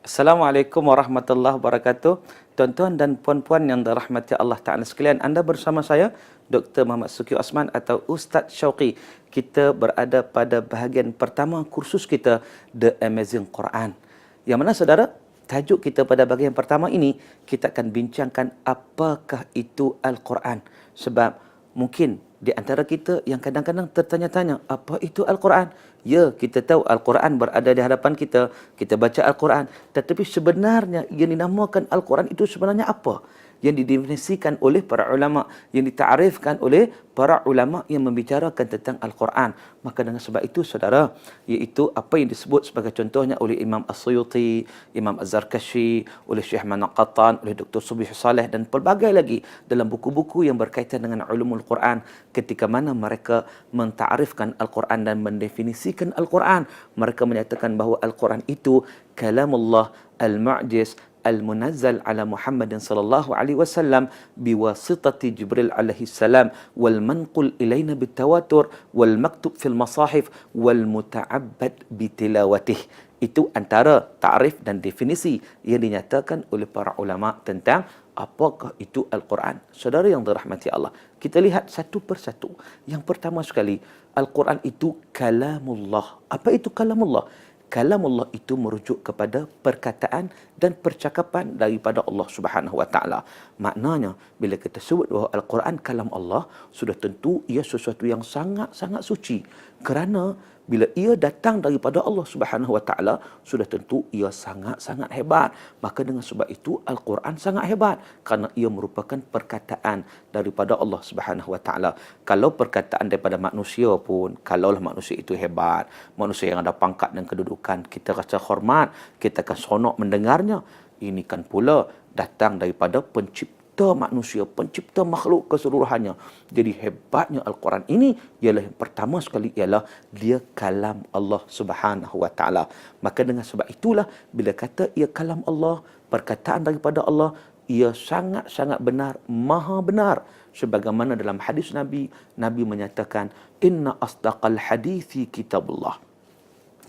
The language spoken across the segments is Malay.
Assalamualaikum warahmatullahi wabarakatuh. Tuan-tuan dan puan-puan yang dirahmati Allah Ta'ala sekalian, anda bersama saya, Dr. Muhammad Suki Osman atau Ustaz Syauqi. Kita berada pada bahagian pertama kursus kita, The Amazing Quran. Yang mana saudara, tajuk kita pada bahagian pertama ini, kita akan bincangkan apakah itu Al-Quran. Sebab mungkin di antara kita yang kadang-kadang tertanya-tanya, apa itu Al-Quran? Ya, kita tahu Al-Quran berada di hadapan kita baca Al-Quran. Tetapi sebenarnya yang dinamakan Al-Quran itu sebenarnya apa? Yang didefinisikan oleh para ulama, yang ditarifkan oleh para ulama yang membicarakan tentang Al-Quran. Maka dengan sebab itu, saudara, iaitu apa yang disebut sebagai contohnya oleh Imam As-Suyuti, Imam Az-Zarkashi, oleh Syekh Manaqatan, oleh Dr. Subih Saleh dan pelbagai lagi dalam buku-buku yang berkaitan dengan ulumul Quran, ketika mana mereka mentarifkan Al-Quran dan mendefinisikan Al-Quran. Mereka menyatakan bahawa Al-Quran itu kalamullah al-mu'jiz al-munazzal ala Muhammadin sallallahu alaihi wasallam biwasitati Jibril alaihi salam wal manqul ilaina bitawatur wal maktub fil masahif wal muta'abbad bitilawatih. Itu antara ta'rif dan definisi yang dinyatakan oleh para ulama tentang apakah itu Al-Quran. Saudara yang dirahmati Allah, kita lihat satu persatu. Yang pertama sekali, Al-Quran itu kalamullah. Apa itu kalamullah? Kalamullah itu merujuk kepada perkataan dan percakapan daripada Allah Subhanahu wa taala. Maknanya bila kita sebut bahawa Al-Quran kalam Allah, sudah tentu ia sesuatu yang sangat-sangat suci. Kerana bila ia datang daripada Allah Subhanahu wa taala, sudah tentu ia sangat-sangat hebat. Maka dengan sebab itu Al-Quran sangat hebat kerana ia merupakan perkataan daripada Allah Subhanahu wa taala. Kalau perkataan daripada manusia pun, kalaulah manusia itu hebat, manusia yang ada pangkat dan kedudukan, kita rasa hormat, kita akan seronok mendengarnya. Ini kan pula datang daripada pencipta manusia, pencipta makhluk keseluruhannya. Jadi hebatnya Al-Quran ini ialah yang pertama sekali ialah dia kalam Allah Subhanahu wa taala. Maka dengan sebab itulah bila kata ia kalam Allah, perkataan daripada Allah, ia sangat-sangat benar, maha benar. Sebagaimana dalam hadis Nabi, Nabi menyatakan inna asdaqal hadithi kitabullah.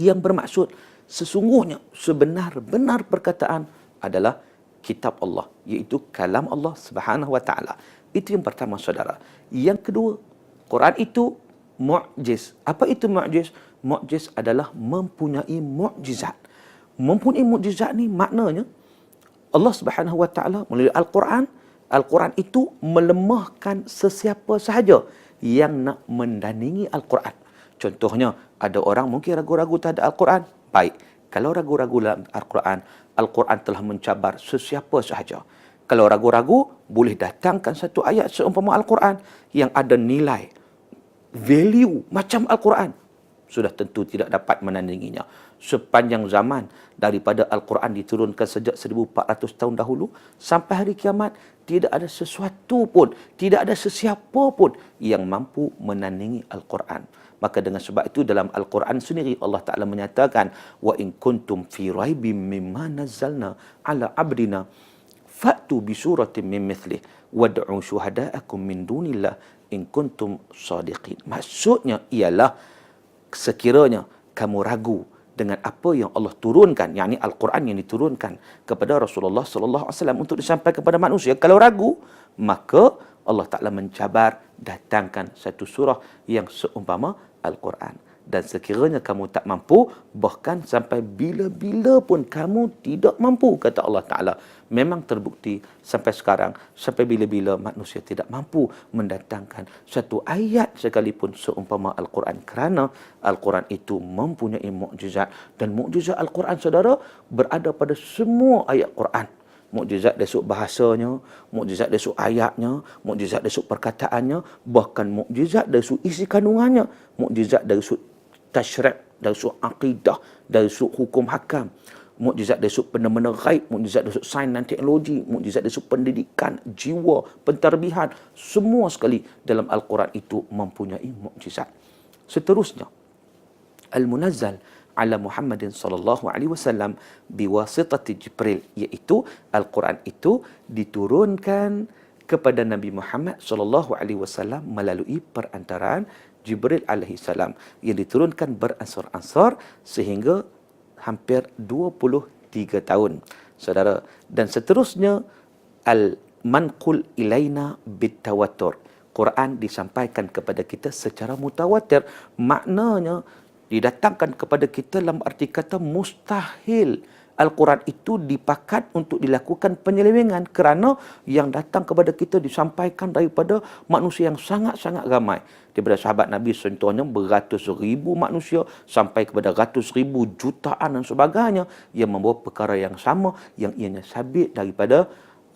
Yang bermaksud sesungguhnya sebenar-benar perkataan adalah kitab Allah, iaitu kalam Allah Subhanahu wa taala. Itu yang pertama, saudara. Yang kedua, Quran itu mu'jiz. Apa itu mu'jiz? Mu'jiz adalah mempunyai mukjizat. Mempunyai mukjizat ni maknanya Allah Subhanahu wa taala melalui Al-Quran, Al-Quran itu melemahkan sesiapa sahaja yang nak mendandingi Al-Quran. Contohnya, ada orang mungkin ragu-ragu terhadap Al-Quran. Baik, kalau ragu-ragu dalam Al-Quran, Al-Quran telah mencabar sesiapa sahaja. Kalau ragu-ragu, boleh datangkan satu ayat seumpama Al-Quran yang ada nilai, value macam Al-Quran. Sudah tentu tidak dapat menandinginya. Sepanjang zaman daripada Al-Quran diturunkan sejak 1400 tahun dahulu sampai hari kiamat, tidak ada sesuatu pun, tidak ada sesiapa pun yang mampu menandingi Al-Quran. Maka dengan sebab itu dalam Al-Quran sendiri Allah Ta'ala menyatakan wa in kuntum fi raibim mimma nazzalna ala abdina fa'tu bi suratin min mithlih wad'u syuhada'akum min dunillah in kuntum sadiqin. Maksudnya ialah sekiranya kamu ragu dengan apa yang Allah turunkan, yakni Al-Quran yang diturunkan kepada Rasulullah sallallahu alaihi wasallam untuk disampaikan kepada manusia, kalau ragu, maka Allah Ta'ala mencabar, datangkan satu surah yang seumpama Al-Quran. Dan sekiranya kamu tak mampu, bahkan sampai bila-bila pun kamu tidak mampu, kata Allah Ta'ala. Memang terbukti sampai sekarang, sampai bila-bila manusia tidak mampu mendatangkan satu ayat sekalipun seumpama Al-Quran. Kerana Al-Quran itu mempunyai mukjizat. Dan mukjizat Al-Quran, saudara, berada pada semua ayat Quran. Mukjizat dari sudut bahasanya, mukjizat dari sudut ayatnya, mukjizat dari sudut perkataannya, bahkan mukjizat dari sudut isi kandungannya, mukjizat dari sudut tasyri', dari sudut akidah, dari sudut hukum hakam, mukjizat dari sudut benda-benda ghaib, mukjizat dari sudut sains dan teknologi, mukjizat dari sudut pendidikan, jiwa, pentarbihan, semua sekali dalam Al-Quran itu mempunyai mukjizat. Seterusnya, Al-Munazzal ala Muhammadin sallallahu alaihi wasallam biwasitati Jibril, iaitu Al-Quran itu diturunkan kepada Nabi Muhammad sallallahu alaihi wasallam melalui perantaraan Jibril alaihi salam yang diturunkan beransur-ansur sehingga hampir 23 tahun. Saudara, dan seterusnya al-manqul ilaina bitawatur. Quran disampaikan kepada kita secara mutawatir. Maknanya didatangkan kepada kita dalam arti kata mustahil Al-Quran itu dipakat untuk dilakukan penyelewengan kerana yang datang kepada kita disampaikan daripada manusia yang sangat-sangat ramai. Daripada sahabat Nabi contohnya beratus ribu manusia sampai kepada ratus ribu jutaan dan sebagainya yang membawa perkara yang sama yang ianya sabit daripada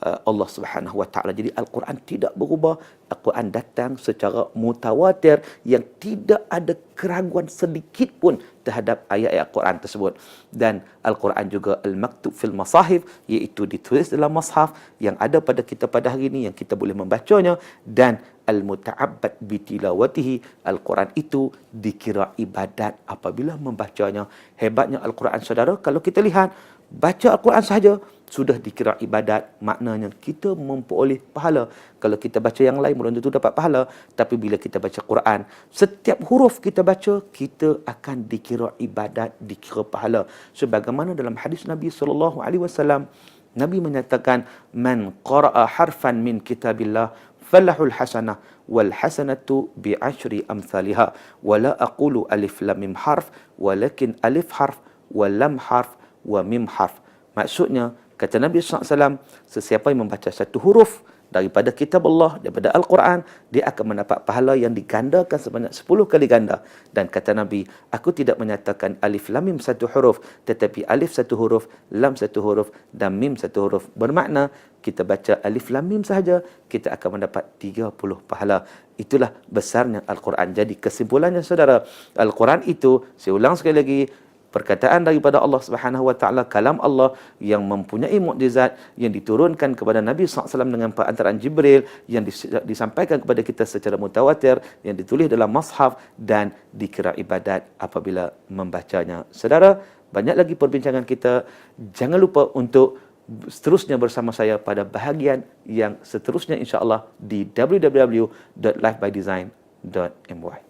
Allah Subhanahu Wa Taala. Jadi Al-Quran tidak berubah. Al-Quran datang secara mutawatir yang tidak ada keraguan sedikit pun terhadap ayat-ayat Al-Quran tersebut. Dan Al-Quran juga al-maktub fil masahif, iaitu ditulis dalam mashaf yang ada pada kita pada hari ini yang kita boleh membacanya, dan al-muta'abbad bitilawatihi, Al-Quran itu dikira ibadat apabila membacanya. Hebatnya Al-Quran, saudara, kalau kita lihat baca Al-Quran sahaja sudah dikira ibadat, maknanya kita memperoleh pahala. Kalau kita baca yang lain belum tentu dapat pahala, tapi bila kita baca Quran, setiap huruf kita baca, kita akan dikira ibadat, dikira pahala. Sebagaimana dalam hadis Nabi sallallahu alaihi wasallam, Nabi menyatakan, man qara'a harfan min kitabillah falahul hasanah wal hasanatu bi ashri amsalha wa la aqulu alif lam mim harf walakin alif harf wa lam harf wa mim harf. Maksudnya, kata Nabi SAW, sesiapa yang membaca satu huruf daripada kitab Allah, daripada Al-Quran, dia akan mendapat pahala yang digandakan sebanyak 10 kali ganda. Dan kata Nabi, aku tidak menyatakan alif lam mim satu huruf, tetapi alif satu huruf, lam satu huruf, dan mim satu huruf. Bermakna, kita baca alif lam mim sahaja, kita akan mendapat 30 pahala. Itulah besarnya Al-Quran. Jadi kesimpulannya, saudara, Al-Quran itu, saya ulang sekali lagi, perkataan daripada Allah Subhanahu Wa Taala, kalam Allah yang mempunyai mukjizat yang diturunkan kepada Nabi SAW dengan perantaraan Jibril, yang disampaikan kepada kita secara mutawatir, yang ditulis dalam mashaf dan dikira ibadat apabila membacanya. Saudara, banyak lagi perbincangan kita. Jangan lupa untuk seterusnya bersama saya pada bahagian yang seterusnya, insya-Allah, di www.lifebydesign.my.